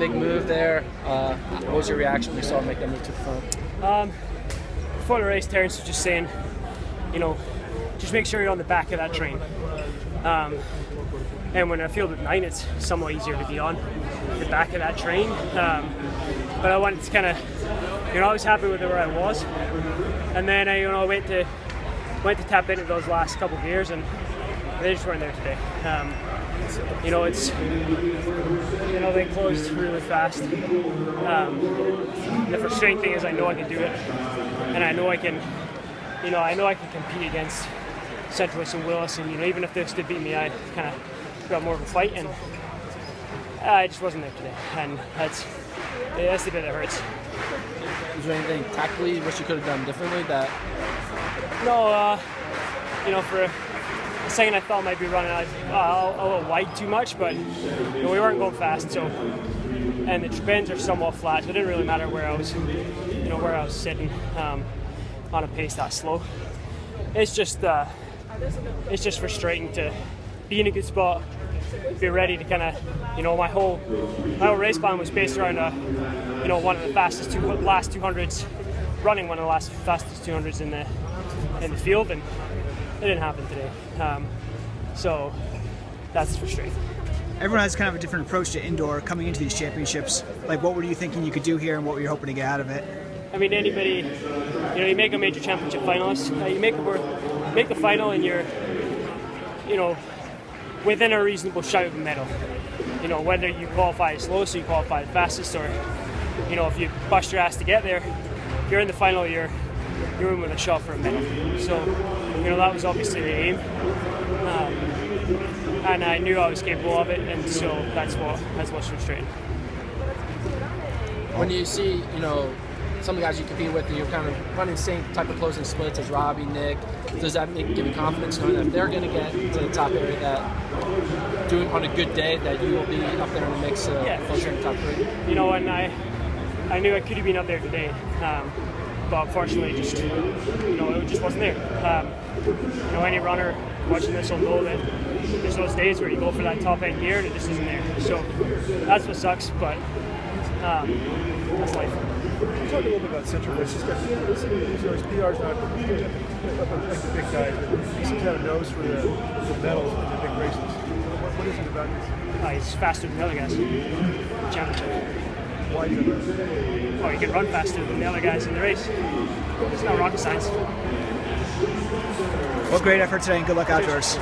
big move there. What was your reaction when you saw him make that move to the front? Before the race, Terrence was just saying, just make sure you're on the back of that train. And when I field at 9, it's somewhat easier to be on the back of that train. But I wanted to kind of, I was happy with where I was. And then I went to tap into those last couple gears, and they just weren't there today. They closed really fast. The frustrating thing is I know I can do it, and I know I can compete against Centralist and Willis, and even if this did beat me, I'd kind of got more of a fight, and I just wasn't there today, and that's the bit that hurts. Was there anything tactically you wish you could have done differently? No, for a second I thought I might be running a little wide too much, but we weren't going fast, so, and the bends are somewhat flat, so it didn't really matter where I was, where I was sitting on a pace that slow. It's just frustrating to be in a good spot, be ready to kind of, my whole race plan was based around one of the fastest last 200s, running one of the last fastest 200s in the field, and it didn't happen today. So that's frustrating. Everyone has kind of a different approach to indoor coming into these championships. Like, what were you thinking you could do here, and what were you hoping to get out of it? I mean, anybody, you make a major championship finalist, you make the final, and you're, within a reasonable shout of a medal. Whether you qualify as slowest or you qualify as fastest, or, if you bust your ass to get there, if you're in the final, you're in with a shot for a medal. So, that was obviously the aim. And I knew I was capable of it, and so that's what's frustrating. When you see, some of the guys you compete with, you're kind of running the same type of closing splits as Robbie, Nick. Does that give you confidence knowing that if they're going to get to the top area, that doing on a good day, that you will be up there in the mix closer in the top 3? And I knew I could have been up there today, but unfortunately, it just wasn't there. Any runner watching this will know that there's those days where you go for that top end gear and it just isn't there. So that's what sucks, but that's life. Talk a little bit about Central West. His PR's not up like the big guys, but he seems to have a nose for the medals in the big races. What is it about this? He's faster than the other guys. Championship. Why is that? Oh, you can run faster than the other guys in the race. It's not rocket science. Well, great effort today, and good luck outdoors.